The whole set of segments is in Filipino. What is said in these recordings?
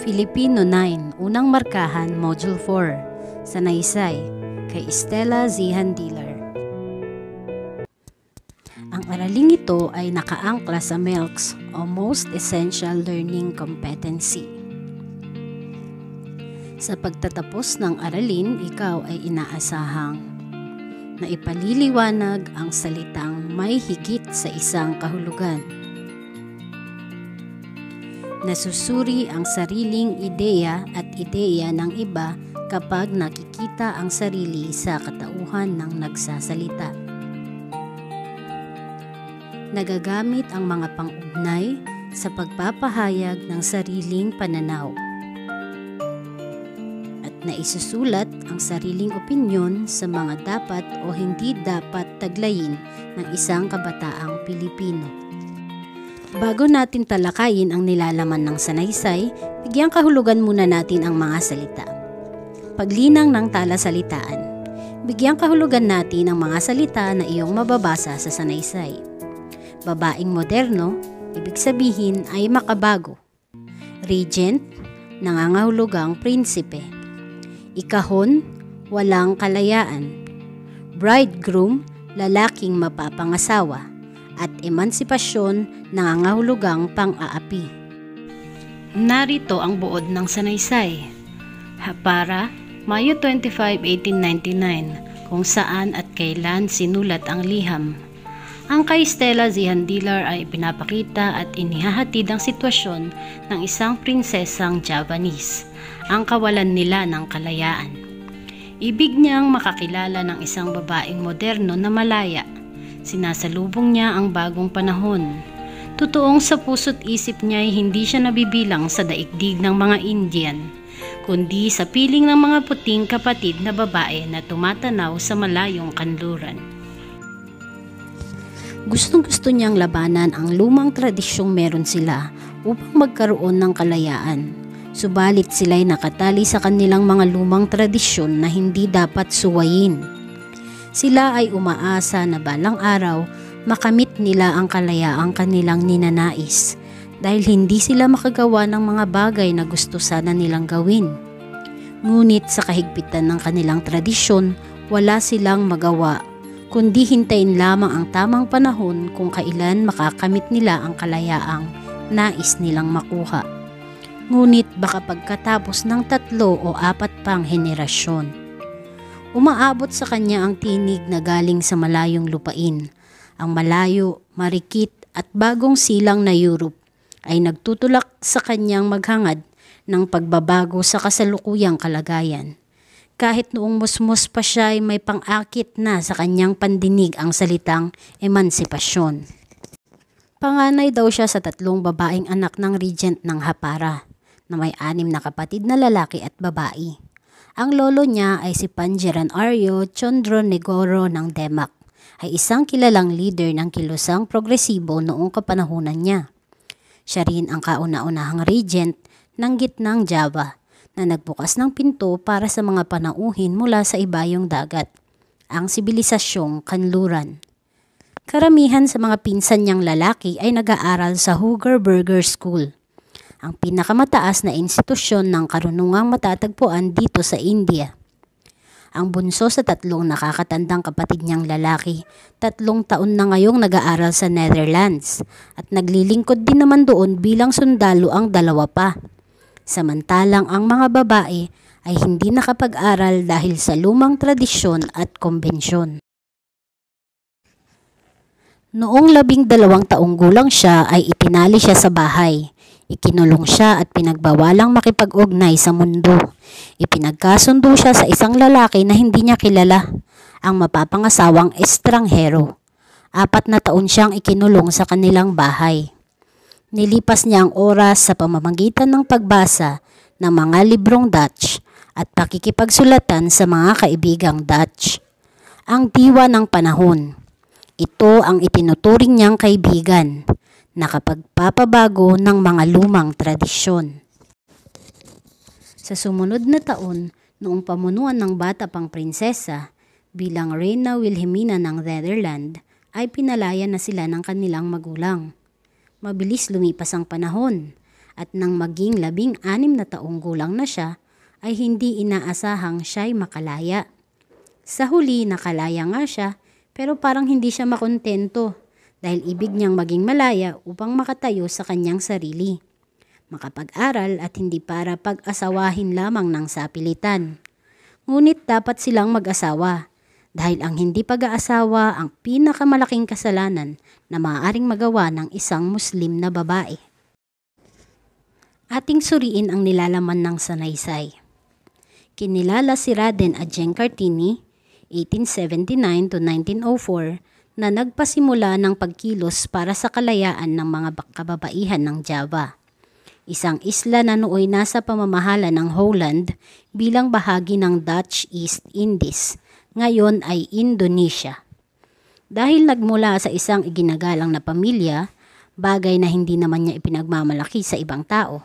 Filipino 9, Unang Markahan, Module 4, Sanaysay, kay Stella Zihan Diller. Ang araling ito ay nakaangkla sa MELCS o Most Essential Learning Competency. Sa pagtatapos ng aralin, ikaw ay inaasahang na ipaliliwanag ang salitang may higit sa isang kahulugan. Nasusuri ang sariling ideya at ideya ng iba kapag nakikita ang sarili sa katauhan ng nagsasalita. Nagagamit ang mga pang-ugnay sa pagpapahayag ng sariling pananaw. At naisusulat ang sariling opinyon sa mga dapat o hindi dapat taglayin ng isang kabataang Pilipino. Bago natin talakayin ang nilalaman ng sanaysay, bigyang kahulugan muna natin ang mga salita. Paglinang ng talasalitaan. Bigyang kahulugan natin ang mga salita na iyong mababasa sa sanaysay. Babaeng moderno, ibig sabihin ay makabago. Regent, nangangahulugang prinsipe. Ikahon, walang kalayaan. Bridegroom, lalaking mapapangasawa. At emansipasyon, nangangahulugang pang-aapi. Narito ang buod ng sanaysay. Hapara, Mayo 25, 1899, kung saan at kailan sinulat ang liham. Ang kay Stella Zihan Diller ay pinapakita at inihahatid ang sitwasyon ng isang prinsesang Javanese, ang kawalan nila ng kalayaan. Ibig niyang makakilala ng isang babaeng moderno na malaya. Sinasalubong niya ang bagong panahon. Totoong sa puso't isip niya ay hindi siya nabibilang sa daigdig ng mga Indian, kundi sa piling ng mga puting kapatid na babae na tumatanaw sa malayong kanluran. Gustong-gusto niyang labanan ang lumang tradisyong meron sila upang magkaroon ng kalayaan. Subalit sila'y nakatali sa kanilang mga lumang tradisyon na hindi dapat suwayin. Sila ay umaasa na balang araw makamit nila ang kalayaang kanilang ninanais dahil hindi sila makagawa ng mga bagay na gusto sana nilang gawin. Ngunit sa kahigpitan ng kanilang tradisyon, wala silang magawa, kundi hintayin lamang ang tamang panahon kung kailan makakamit nila ang kalayaang nais nilang makuha. Ngunit baka pagkatapos ng 3 o 4 pang henerasyon, umaabot sa kanya ang tinig na galing sa malayong lupain. Ang malayo, marikit at bagong silang na Europe ay nagtutulak sa kanyang maghangad ng pagbabago sa kasalukuyang kalagayan. Kahit noong musmus pa siya ay may pang-akit na sa kanyang pandinig ang salitang emansipasyon. Panganay daw siya sa 3 babaeng anak ng regent ng Hapara na may 6 na kapatid na lalaki at babae. Ang lolo niya ay si Pangeran Aryo Chondronegoro ng Demak, ay isang kilalang leader ng kilusang progresibo noong kapanahunan niya. Siya rin ang kauna-unahang regent ng gitnang Java na nagbukas ng pinto para sa mga panauhin mula sa ibayong dagat, ang sibilisasyong kanluran. Karamihan sa mga pinsan niyang lalaki ay nag-aaral sa Hooger Burger School, ang pinakamataas na institusyon ng karunungang matatagpuan dito sa India. Ang bunso sa 3 nakakatandang kapatid niyang lalaki, 3 taon na ngayong nag-aaral sa Netherlands at naglilingkod din naman doon bilang sundalo ang 2 pa. Samantalang ang mga babae ay hindi nakapag-aral dahil sa lumang tradisyon at kombensyon. Noong 12 taong gulang siya ay itinali siya sa bahay. Ikinulong siya at pinagbawalang makipag-ugnay sa mundo. Ipinagkasundo siya sa isang lalaki na hindi niya kilala, ang mapapangasawang estranghero. 4 na taon siyang ikinulong sa kanilang bahay. Nilipas niya ang oras sa pamamagitan ng pagbasa ng mga librong Dutch at pakikipagsulatan sa mga kaibigang Dutch. Ang diwa ng panahon. Ito ang itinuturing niyang kaibigan, nakapagpapabago ng mga lumang tradisyon. Sa sumunod na taon, noong pamunuan ng bata pang prinsesa, bilang Reyna Wilhelmina ng Netherlands, ay pinalaya na sila ng kanilang magulang. Mabilis lumipas ang panahon at nang maging 16 na taong gulang na siya, ay hindi inaasahang siya'y makalaya. Sa huli, nakalaya nga siya, pero parang hindi siya makontento dahil ibig niyang maging malaya upang makatayo sa kanyang sarili, makapag-aral at hindi para pag-asawahin lamang ng sapilitan. Ngunit dapat silang mag-asawa dahil ang hindi pag-aasawa ang pinakamalaking kasalanan na maaaring magawa ng isang Muslim na babae. Ating suriin ang nilalaman ng sanaysay. Kinilala si Raden Adjeng-Kartini, 1879 to 1904, na nagpasimula ng pagkilos para sa kalayaan ng mga kababaihan ng Java, isang isla na nooy nasa pamamahala ng Holland bilang bahagi ng Dutch East Indies, ngayon ay Indonesia. Dahil nagmula sa isang iginagalang na pamilya, bagay na hindi naman niya ipinagmamalaki sa ibang tao,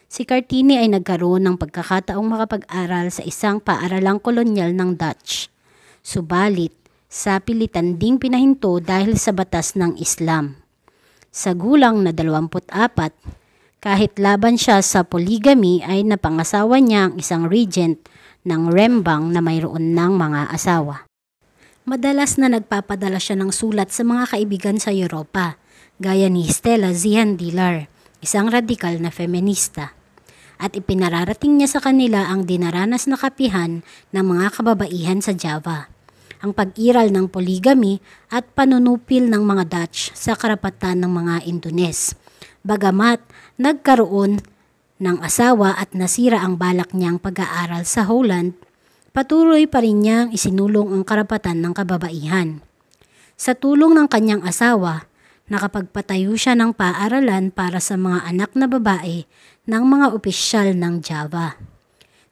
si Kartini ay nagkaroon ng pagkakataong makapag-aral sa isang paaralang kolonyal ng Dutch. Subalit, sa pilitan ding pinahinto dahil sa batas ng Islam. Sa gulang na 24, kahit laban siya sa polygamy ay napangasawa niya ang isang regent ng Rembang na mayroon ng mga asawa. Madalas na nagpapadala siya ng sulat sa mga kaibigan sa Europa, gaya ni Stella Zihan-Dilar, isang radikal na feminista. At ipinararating niya sa kanila ang dinaranas na kapihan ng mga kababaihan sa Java, ang pag-iral ng polygamy at panunupil ng mga Dutch sa karapatan ng mga Indones. Bagamat nagkaroon ng asawa at nasira ang balak niyang pag-aaral sa Holland, patuloy pa rin niyang isinulong ang karapatan ng kababaihan. Sa tulong ng kanyang asawa, nakapagpatayo siya ng paaralan para sa mga anak na babae ng mga opisyal ng Java.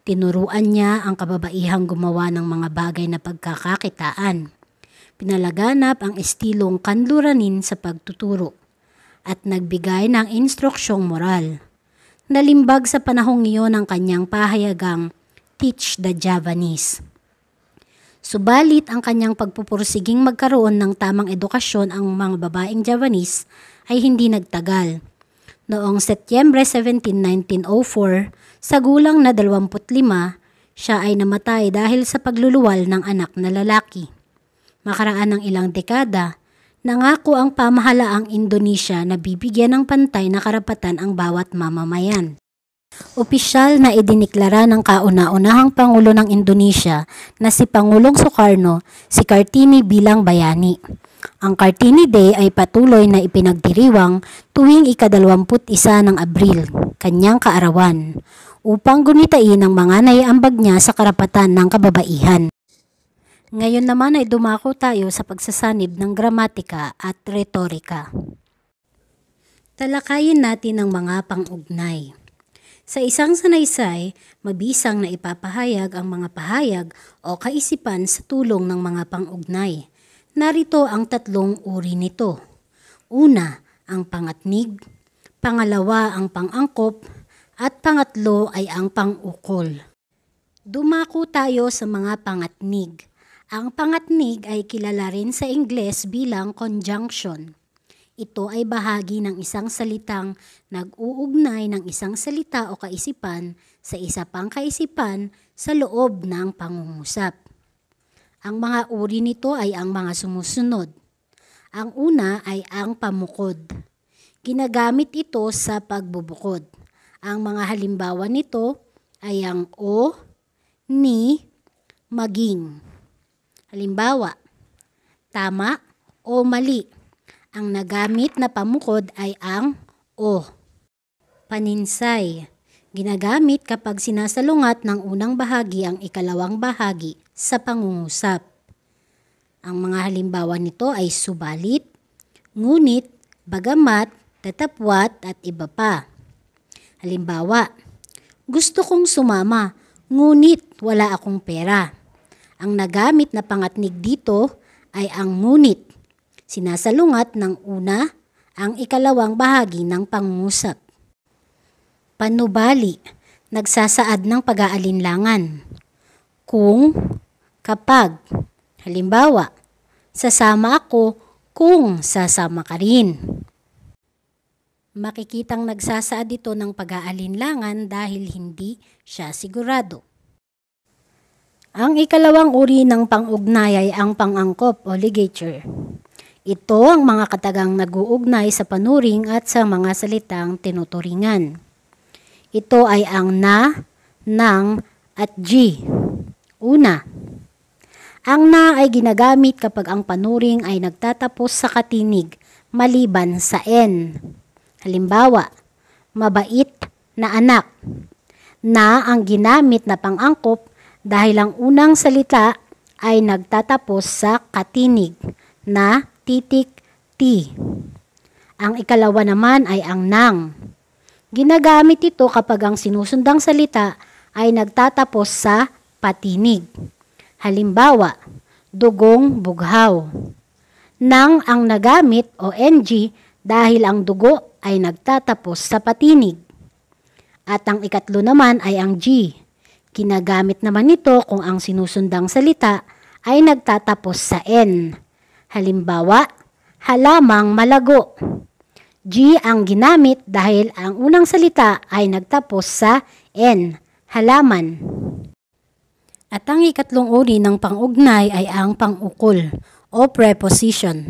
Tinuruan niya ang kababaihang gumawa ng mga bagay na pagkakakitaan. Pinalaganap ang estilong kanluranin sa pagtuturo at nagbigay ng instruksyong moral. Nalimbag sa panahong iyon ang kanyang pahayagang Teach the Javanese. Subalit ang kanyang pagpupursiging magkaroon ng tamang edukasyon ang mga babaeng Javanese ay hindi nagtagal. Noong Setyembre 17, 1904, sa gulang na 25, siya ay namatay dahil sa pagluluwal ng anak na lalaki. Makaraan ng ilang dekada, nangako ang pamahalaang Indonesia na bibigyan ng pantay na karapatan ang bawat mamamayan. Opisyal na idiniklara ng kauna-unahang Pangulo ng Indonesia na si Pangulong Sukarno si Kartini bilang bayani. Ang Kartini Day ay patuloy na ipinagdiriwang tuwing ika-21 ng Abril, kanyang kaarawan, upang gunitain ang mga naiambag niya sa karapatan ng kababaihan. Ngayon naman ay dumako tayo sa pagsasanib ng gramatika at retorika. Talakayin natin ang mga pang-ugnay. Sa isang sanaysay, mabisang na ipapahayag ang mga pahayag o kaisipan sa tulong ng mga pang-ugnay. Narito ang 3 uri nito. Una, ang pangatnig. Pangalawa, ang pang-angkop. At pangatlo ay ang pang-ukol. Dumako tayo sa mga pangatnig. Ang pangatnig ay kilala rin sa Ingles bilang conjunction. Ito ay bahagi ng isang salitang nag-uugnay ng isang salita o kaisipan sa isa pang kaisipan sa loob ng pangungusap. Ang mga uri nito ay ang mga sumusunod. Ang una ay ang pamukod. Ginagamit ito sa pagbubukod. Ang mga halimbawa nito ay ang o, ni, maging. Halimbawa, tama o mali. Ang nagamit na pamukod ay ang o. Paninsay. Ginagamit kapag sinasalungat ng unang bahagi ang ikalawang bahagi sa pangungusap. Ang mga halimbawa nito ay subalit, ngunit, bagamat, tatapwat at iba pa. Halimbawa, gusto kong sumama, ngunit wala akong pera. Ang nagamit na pangatnig dito ay ang ngunit. Sinasalungat ng una ang ikalawang bahagi ng pangungusap. Panubali, nagsasaad ng pag-aalinlangan. Kung, kapag. Halimbawa, sasama ako kung sasama ka rin. Makikitang nagsasaad ito ng pag-aalinlangan dahil hindi siya sigurado. Ang ikalawang uri ng pang-ugnay ay ang pang-angkop o ligature. Ito ang mga katagang nag-uugnay sa panuring at sa mga salitang tinuturingan. Ito ay ang na, nang, at G. Una, ang na ay ginagamit kapag ang panuring ay nagtatapos sa katinig maliban sa N. Halimbawa, mabait na anak. Na ang ginamit na pang-angkop dahil ang unang salita ay nagtatapos sa katinig na titik T. Ang ikalawa naman ay ang nang. Ginagamit ito kapag ang sinusundang salita ay nagtatapos sa patinig. Halimbawa, dugong bughaw. Nang ang nagamit o NG dahil ang dugo ay nagtatapos sa patinig. At ang ikatlo naman ay ang G. Ginagamit naman ito kung ang sinusundang salita ay nagtatapos sa N. Halimbawa, halamang malago. G ang ginamit dahil ang unang salita ay nagtapos sa N, halaman. At ang ikatlong uri ng pang-ugnay ay ang pang-ukol o preposition.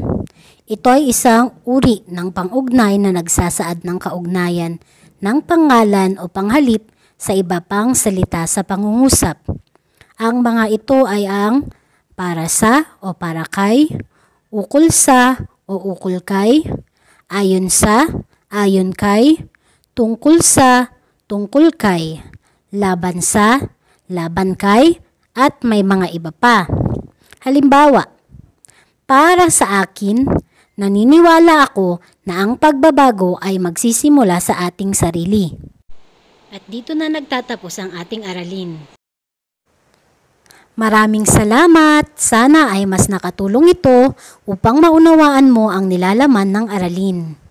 Ito ay isang uri ng pang-ugnay na nagsasaad ng kaugnayan ng pangalan o panghalip sa iba pang salita sa pangungusap. Ang mga ito ay ang para sa o para kay, ukol sa o ukol kay, ayon sa, ayon kay, tungkol sa, tungkol kay, laban sa, laban kay, at may mga iba pa. Halimbawa, para sa akin, naniniwala ako na ang pagbabago ay magsisimula sa ating sarili. At dito na nagtatapos ang ating aralin. Maraming salamat! Sana ay mas nakatulong ito upang maunawaan mo ang nilalaman ng aralin.